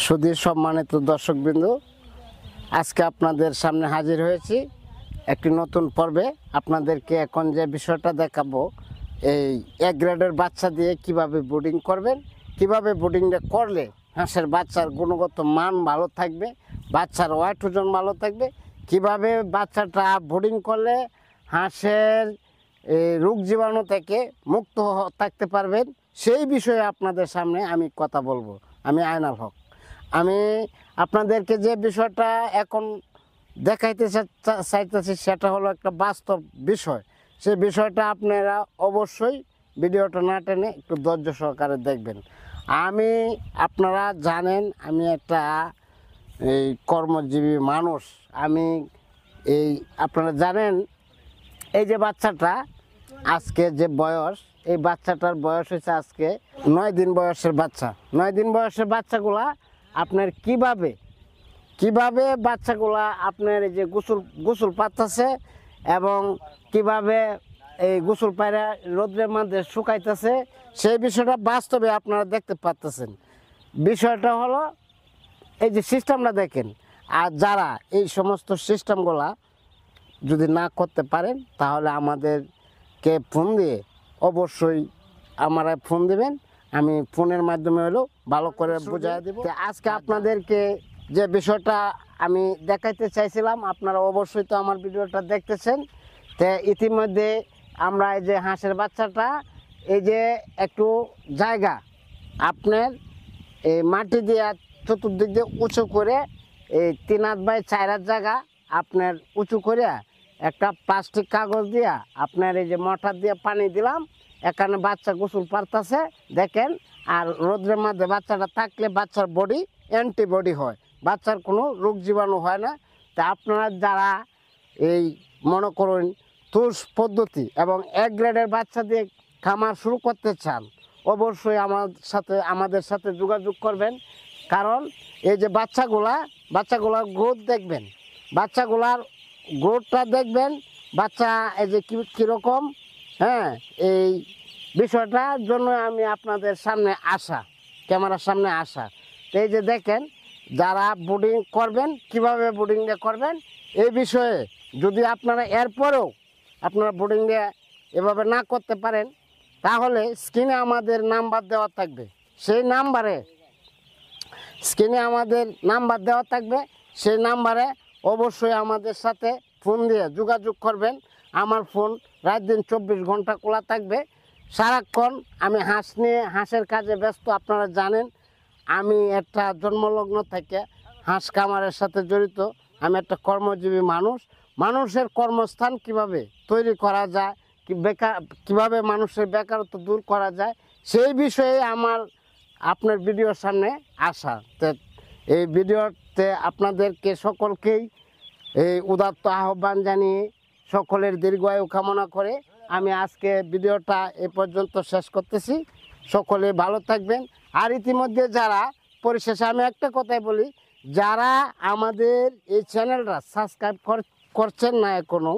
সুধীর সম্মানিত দর্শকবৃন্দ, আজকে আপনাদের সামনে হাজির হয়েছি একটি নতুন পর্বে। আপনাদেরকে এখন যে বিষয়টা দেখাবো, এই এক গ্রেডের বাচ্চা দিয়ে কিভাবে ব্রিডিং করবেন, কিভাবে ব্রিডিংটা করলে হাঁসের বাচ্চার গুণগত মান ভালো থাকবে, বাচ্চার ওয়েট ওজন ভালো থাকবে, কিভাবে বাচ্চাটা ব্রিডিং করলে হাঁসের রোগ জীবাণু থেকে মুক্ত থাকতে পারবেন, সেই বিষয়ে আপনাদের সামনে আমি কথা বলবো। আমি আয়নাল হক। আমি আপনাদেরকে যে বিষয়টা এখন দেখাইতে চাইতেছি সেটা হলো একটা বাস্তব বিষয়। সেই বিষয়টা আপনারা অবশ্যই ভিডিওটা না টেনে একটু ধৈর্য সহকারে দেখবেন। আপনারা জানেন আমি একটা এই কর্মজীবী মানুষ। আপনারা জানেন এই যে বাচ্চাটা আজকে যে বয়স, এই বাচ্চাটার বয়স হয়েছে আজকে 9 দিন বয়সের বাচ্চা। 9 দিন বয়সের বাচ্চাগুলা আপনার কিভাবে বাচ্চাগুলা আপনার এই যে গোসল পাতাছে এবং কিভাবে এই গোসল পায়রা রোদ্রের মধ্যে শুকাইতেছে, সেই বিষয়টা বাস্তবে আপনারা দেখতে পাচ্ছেন। বিষয়টা হলো এই যে সিস্টেমটা দেখেন। আর যারা এই সমস্ত সিস্টেমগুলা যদি না করতে পারেন তাহলে আমাদেরকে ফোন দিয়ে অবশ্যই আমারা ফোন দেবেন। আমি ফোনের মাধ্যমে হলেও ভালো করে বুঝিয়ে দেব। আজকে আপনাদেরকে যে বিষয়টা আমি দেখাইতে চাইছিলাম, আপনারা অবশ্যই তো আমার ভিডিওটা দেখতেছেন। তো ইতিমধ্যে আমরা এই যে হাঁসের বাচ্চাটা এই যে একটু জায়গা আপনার এই মাটি দিয়ে চতুর্দিক দিয়ে উঁচু করে এই 3 হাত বাই 4 হাত জায়গা আপনার উঁচু করে একটা প্লাস্টিক কাগজ দিয়া আপনার এই যে মোটর দিয়ে পানি দিলাম, এখানে বাচ্চা গোসল পারতেছে দেখেন। আর রোদ্রের মধ্যে বাচ্চাটা থাকলে বাচ্চার বডি অ্যান্টিবডি হয়, বাচ্চার কোনো রোগ জীবাণু হয় না। তা আপনারা যারা এই মনে করুন তুষ পদ্ধতি এবং এক গ্রেডের বাচ্চা দিয়ে খামার শুরু করতে চান, অবশ্যই আমাদের সাথে যোগাযোগ করবেন। কারণ এই যে বাচ্চাগুলার গ্রোথ দেখবেন, বাচ্চাগুলার গ্রোথটা দেখবেন, বাচ্চা এই যে কীরকম, হ্যাঁ, এই বিষয়টার জন্য আমি আপনাদের সামনে আসা, ক্যামেরার সামনে আসা। তো এই যে দেখেন, যারা ব্রিডিং করবেন কিভাবে ব্রিডিংটা করবেন এই বিষয়ে যদি আপনারা এরপরেও আপনারা ব্রিডিংটা এভাবে না করতে পারেন, তাহলে স্ক্রিনে আমাদের নাম্বার দেওয়া থাকবে, সেই স্ক্রিনে আমাদের নাম্বার দেওয়া থাকবে, সেই নাম্বারে অবশ্যই আমাদের সাথে ফোন দিয়ে যোগাযোগ করবেন। আমার ফোন রাত দিন 24 ঘন্টা খোলা থাকবে। সারাক্ষণ আমি হাঁসের কাজে ব্যস্ত। আপনারা জানেন আমি একটা জন্মলগ্ন থেকে হাঁস খামারের সাথে জড়িত। আমি একটা কর্মজীবী মানুষের কর্মস্থান কিভাবে তৈরি করা যায়, কিভাবে মানুষের বেকারত্ব দূর করা যায়, সেই বিষয়ে আপনার ভিডিওর সামনে আসা। এই ভিডিওতে আপনাদেরকে সকলকেই এই উদাত্ত আহ্বান জানিয়ে সকলের দীর্ঘায়ু কামনা করে আমি আজকে ভিডিওটা এ পর্যন্ত শেষ করতেছি। সকলে ভালো থাকবেন। আর ইতিমধ্যে যারা, পরিশেষে আমি একটা কথাই বলি, যারা আমাদের এই চ্যানেলটা সাবস্ক্রাইব করছেন না এখনও,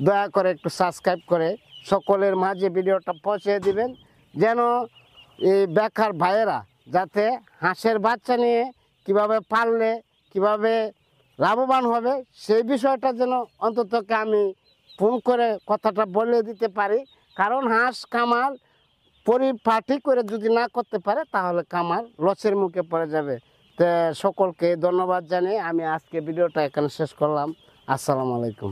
দয়া করে একটু সাবস্ক্রাইব করে সকলের মাঝে ভিডিওটা পৌঁছে দিবেন, যেন এই বেকার ভাইয়েরা যাতে হাঁসের বাচ্চা নিয়ে কিভাবে পাললে কিভাবে লাভবান হবে সেই বিষয়টা যেন অন্ততকে আমি ফোন করে কথাটা বলে দিতে পারি। কারণ হাঁস কামার পরিপাটি করে যদি না করতে পারে তাহলে কামার লসের মুখে পড়ে যাবে। তো সকলকে ধন্যবাদ জানিয়ে আমি আজকে ভিডিওটা এখানে শেষ করলাম। আসসালামু আলাইকুম।